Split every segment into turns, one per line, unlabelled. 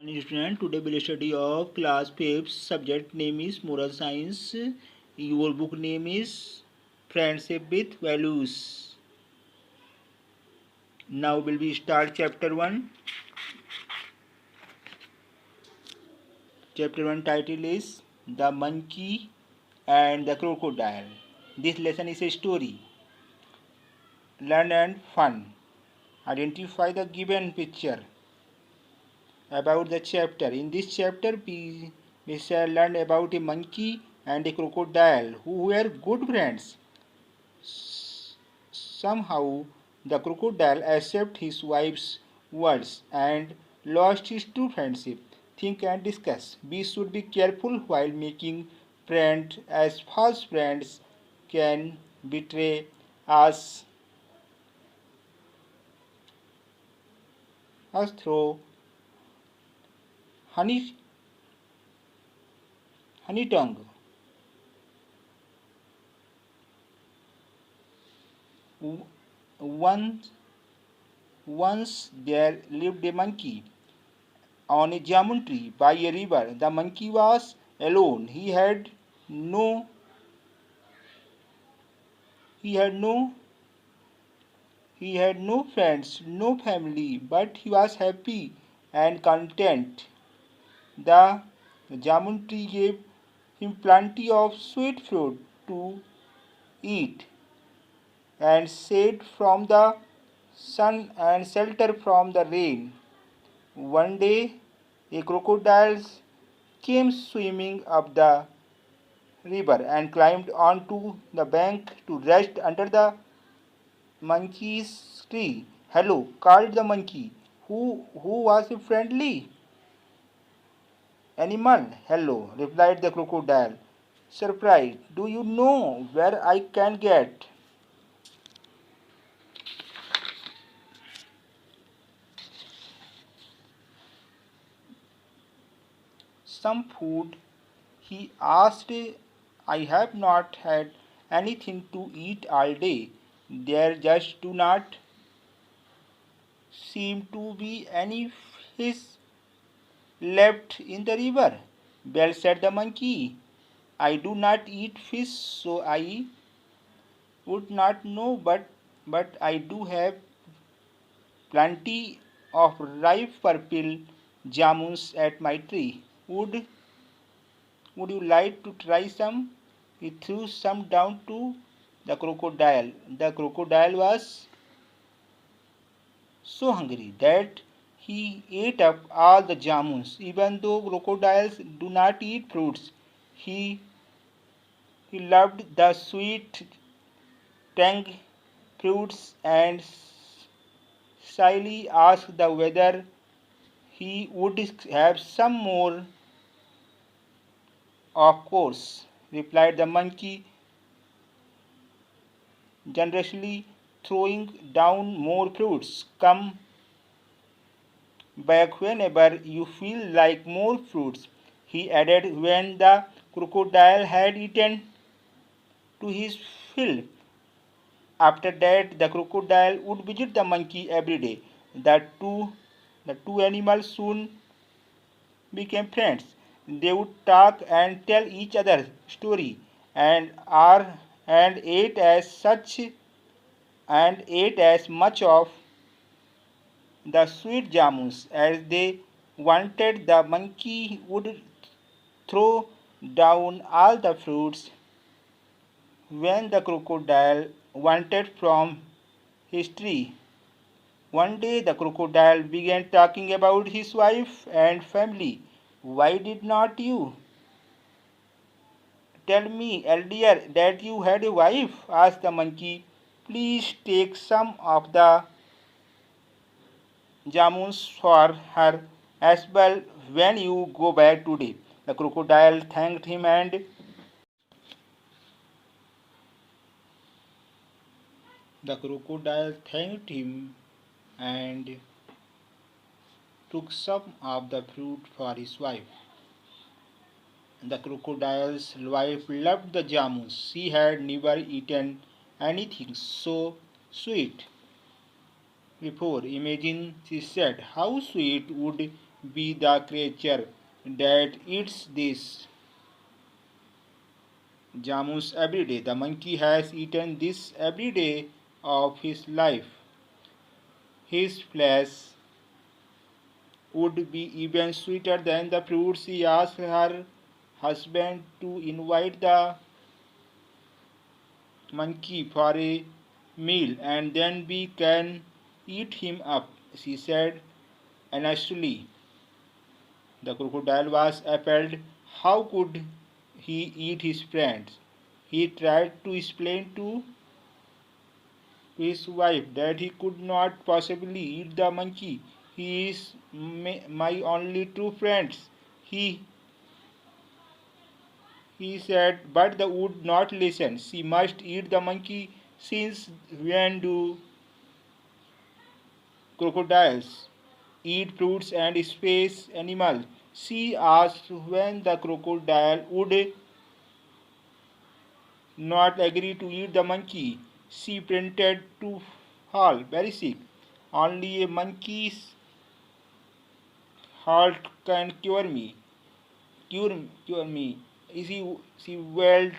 Student, today we will study of class 5th. Subject name is moral science. Your book name is friendship with values. Now will we start chapter 1. Chapter 1 title is The Monkey and the Crocodile. This lesson is a story. Learn and fun. Identify the given picture about the chapter. In this chapter, we shall learn about a monkey and a crocodile who were good friends. Somehow, the crocodile accepted his wife's words and lost his true friendship. Think and discuss. We should be careful while making friends, as false friends can betray us through honey honey tongue. Once, once there lived a monkey on a jamun tree by a river. The monkey was alone. No he had no he had no friends, no family, but he was happy and content. The jamun tree gave him plenty of sweet fruit to eat and shade from the sun and shelter from the rain. One day a crocodile came swimming up the river and climbed onto the bank to rest under the monkey's tree. Hello, called the monkey, who was a friendly animal. Hello, replied the crocodile. Surprised, do you know where I can get some food? He asked. I have not had anything to eat all day. There just do not seem to be any fish left in the river. Well, said the monkey, I do not eat fish, so I would not know, but I do have plenty of ripe purple jamuns at my tree. Would you like to try some? He threw some down to the crocodile. The crocodile was so hungry that he ate up all the jamuns. Even though crocodiles do not eat fruits, he, he loved the sweet tang fruits and shyly asked the whether he would have some more. Of course, replied the monkey, generously throwing down more fruits. Come back whenever you feel like more fruits, he added when the crocodile had eaten to his fill. After that, the crocodile would visit the monkey every day. The two animals soon became friends. They would talk and tell each other story and are and ate as such and ate as much of the sweet jamuns as they wanted. The monkey would throw down all the fruits when the crocodile wanted from his tree. One day the crocodile began talking about his wife and family. Why did not you tell me earlier that you had a wife? Asked the monkey. Please take some of the jamuns for her as well when you go back today. The crocodile thanked him and the crocodile thanked him and took some of the fruit for his wife. The crocodile's wife loved the jamus. She had never eaten anything so sweet before. Imagine, she said, how sweet would be the creature that eats these jamus every day. The monkey has eaten this every day of his life. His flesh would be even sweeter than the fruits. She asked her husband to invite the monkey for a meal and then we can eat him up, she said earnestly. The crocodile was appalled. How could he eat his friends? He tried to explain to his wife that he could not possibly eat the monkey. He is my only true friend. He he said, but the would not listen. She must eat the monkey since when do crocodiles eat fruits and space animals? She asked when the crocodile would not agree to eat the monkey. She pretended to fall very sick. Only a monkey's heart can cure me. She wailed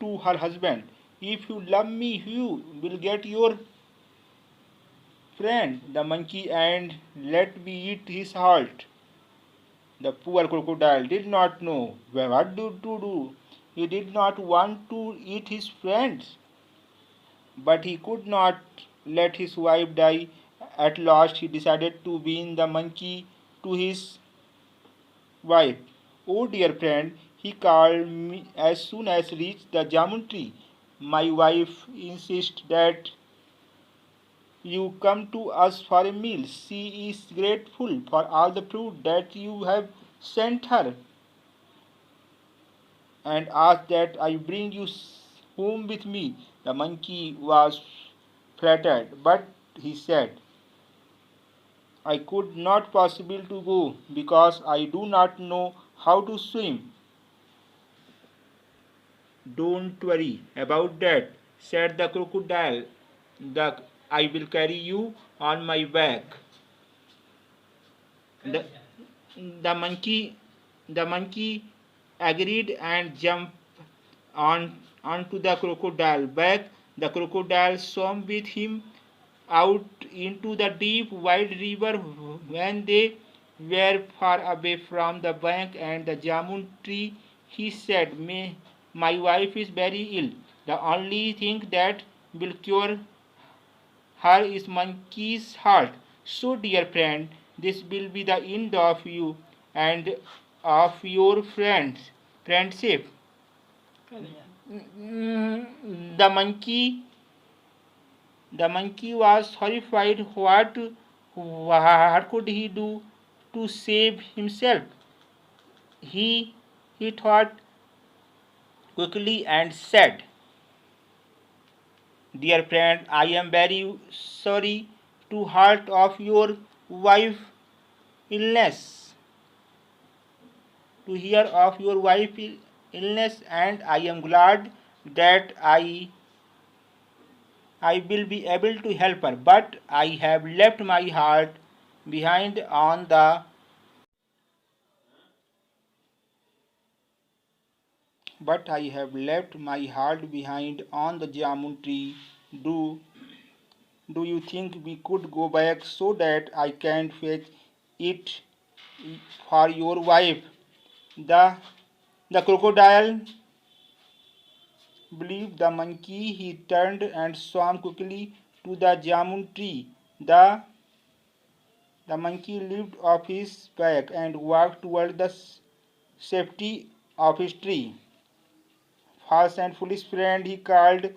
to her husband. If you love me, you will get your friend, the monkey, and let me eat his heart. The poor crocodile did not know what to do. He did not want to eat his friends, but he could not let his wife die. At last, he decided to win the monkey to his wife. Oh dear friend, he called me as soon as reached the jamun tree. My wife insists that you come to us for a meal. She is grateful for all the fruit that you have sent her and asks that I bring you home with me. The monkey was flattered, but he said, I could not possibly to go because I do not know how to swim. Don't worry about that, said the crocodile. I will carry you on my back. The, the monkey the monkey agreed and jumped onto the crocodile back. The crocodile swam with him out into the deep wide river. When they were far away from the bank and the jamun tree, he said, my wife is very ill. The only thing that will cure her is monkey's heart. So, dear friend, this will be the end of you and of your friendship. The monkey was horrified. What could he do to save himself? He he thought quickly and said, dear friend, I am very sorry to heart of your wife illness, to hear of your wife illness, and I am glad that I will be able to help her, but I have left my heart behind on the but I have left my heart behind on the jamun tree. Do do you think we could go back so that I can fetch it for your wife? The the crocodile believed the monkey. He turned and swam quickly to the jamun tree. The monkey leaped off his back and walked toward the safety of his tree. False and foolish friend, he called,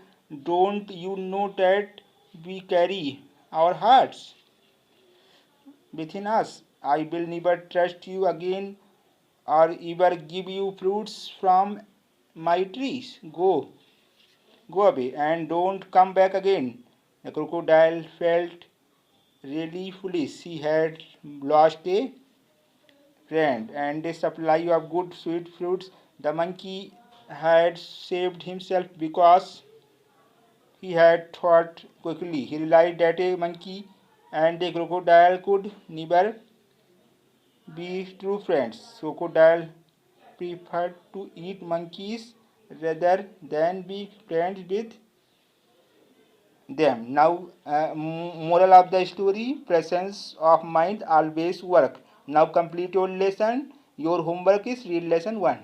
don't you know that we carry our hearts within us? I will never trust you again or ever give you fruits from my trees. Go away and don't come back again. The crocodile felt really foolish. He had lost a friend and a supply of good sweet fruits. The monkey had saved himself because he had thought quickly. He realized that a monkey and a crocodile could never be true friends. Crocodile prefer to eat monkeys rather than be friends with them. Now, moral of the story: presence of mind always work. Now complete your lesson. Your homework is read lesson 1.